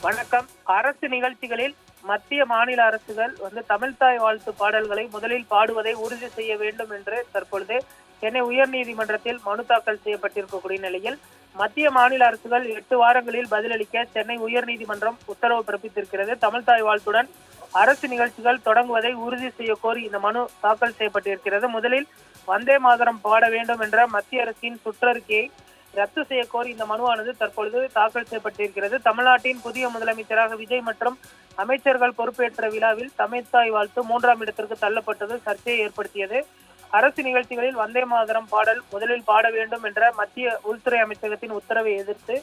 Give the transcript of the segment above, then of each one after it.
வணக்கம். அரசு நிகழ்ச்சிகளில் மத்திய மாநில அரசுகள் தமிழ்த்தாய் வாழ்த்து பாடல்களை முதலில் பாடுவதை உறுதி செய்ய வேண்டும் என்று தற்பொழுது சென்னை உயர்நீதிமன்றத்தில் மனு தாக்கல் செய்யப்பட்டிருக்கக்கூடிய நிலையில் மத்திய மாநில அரசுகள் 8 வாரங்களில் பதிலளிக்க சென்னை உயர்நீதிமன்றம் உத்தரவு பிறப்பித்திருக்கிறது. தமிழ்த்தாய் வாழ்த்துடன் அரசு நிகழ்ச்சிகள் தொடங்குவதை உறுதி செய்ய கோரி இந்த மனு தாக்கல் செய்யப்பட்டிருக்கிறது. முதலில் வந்தே மாதரம் பாட வேண்டும் என்ற மத்திய அரசின் சுற்றறிக்கையை ரத்து செய்ய கோரி இந்த மனுவானது தற்பொழுது தாக்கல் செய்யப்பட்டிருக்கிறது. தமிழ்நாட்டின் புதிய முதலமைச்சராக விஜய் மற்றும் அமைச்சர்கள் பொறுப்பேற்ற விழாவில் தமிழ்த்தாய் வாழ்த்து 3ஆம் இடத்திற்கு தள்ளப்பட்டது சர்ச்சையை ஏற்படுத்தியது. அரசு நிகழ்ச்சிகளில் வந்தே மாதரம் பாடல் முதலில் பாட வேண்டும் என்ற மத்திய உள்துறை அமைச்சகத்தின் உத்தரவை எதிர்த்து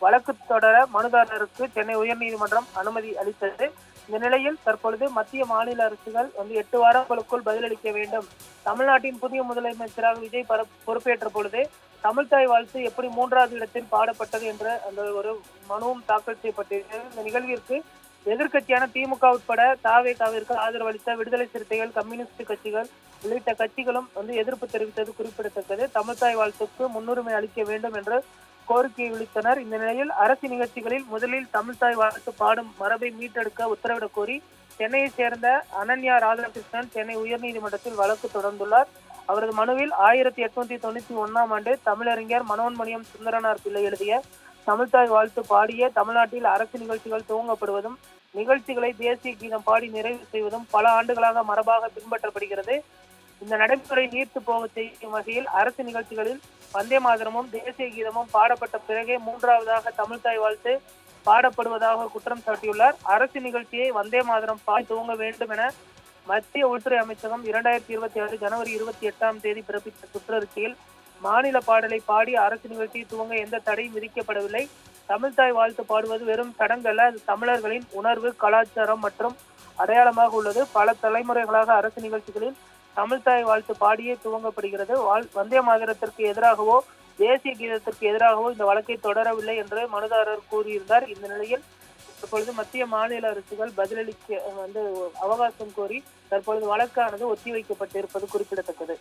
வழக்கு தொடர மனுதாரருக்கு சென்னை உயர்நீதிமன்றம் அனுமதி அளித்தது. இந்த நிலையில் தற்பொழுது மத்திய மாநில அரசுகள் 8 வாரங்களுக்குள் பதிலளிக்க வேண்டும். தமிழ்நாட்டின் புதிய முதலமைச்சராக விஜய் பொறுப்பேற்ற பொழுது தமிழ்த்தாய் வாழ்த்து எப்படி 3வது இடத்தில் பாடப்பட்டது என்ற அந்த ஒரு மனுவும் தாக்கல் செய்யப்பட்டிருக்கிறது. இந்த நிகழ்விற்கு எதிர்கட்சியான திமுக உட்பட தவேகாவிற்கு ஆதரவளித்த விடுதலை சிறுத்தைகள், கம்யூனிஸ்ட் கட்சிகள் உள்ளிட்ட கட்சிகளும் எதிர்ப்பு தெரிவித்தது குறிப்பிடத்தக்கது. தமிழ்த்தாய் வாழ்த்துக்கு முன்னுரிமை அளிக்க வேண்டும் என்று கோரிக்கையை விடுத்தனர். இந்த நிலையில் அரசு நிகழ்ச்சிகளில் முதலில் தமிழ்த்தாய் வாழ்த்து பாடும் மரபை மீட்டெடுக்க உத்தரவிடக் கோரி சென்னையை சேர்ந்த அனன்யா ராதாகிருஷ்ணன் சென்னை உயர்நீதிமன்றத்தில் வழக்கு தொடர்ந்துள்ளார். அவரது மனுவில் 1891ஆம் ஆண்டு தமிழறிஞர் மனோன்மணியம் சுந்தரனார் பிள்ளை எழுதிய தமிழ்த்தாய் வாழ்த்து பாடிய தமிழ்நாட்டில் அரசு நிகழ்ச்சிகள் துவங்கப்படுவதும் நிகழ்ச்சிகளை தேசிய கீதம் பாடி நிறைவு செய்வதும் பல ஆண்டுகளாக மரபாக பின்பற்றப்படுகிறது. இந்த நடைமுறை நீர்த்து போக செய்யும் வகையில் அரசு நிகழ்ச்சிகளில் வந்தே மாதரமும் தேசிய கீதமும் பாடப்பட்ட பிறகே 3ஆவதாக தமிழ்த்தாய் வாழ்த்து பாடப்படுவதாக குற்றம் சாட்டியுள்ளார். அரசு நிகழ்ச்சியை வந்தே மாதரம் பாடி துவங்க வேண்டும் என மத்திய உள்துறை அமைச்சகம் 2026 ஜனவரி 28ஆம் தேதி பிறப்பித்த சுற்றறிக்கையில் மாநில பாடலை பாடி அரசு நிகழ்ச்சியை துவங்க எந்த தடையும் விதிக்கப்படவில்லை. தமிழ்த்தாய் வாழ்த்து பாடுவது வெறும் சடங்கல்ல, அது தமிழர்களின் உணர்வு, கலாச்சாரம் மற்றும் அடையாளமாக உள்ளது. பல தலைமுறைகளாக அரசு நிகழ்ச்சிகளில் தமிழ்த்தாய் வாழ்த்து பாடியே துவங்கப்படுகிறது. வந்தே மாதரத்திற்கு எதிராகவோ தேசிய கீதத்திற்கு எதிராகவோ இந்த வழக்கை தொடரவில்லை என்று மனுதாரர் கூறியிருந்தார். இந்த நிலையில் தற்பொழுது மத்திய மாநில அரசுகள் பதிலளிக்க அவகாசம் கோரி தற்பொழுது வழக்கானது ஒத்திவைக்கப்பட்டிருப்பது குறிப்பிடத்தக்கது.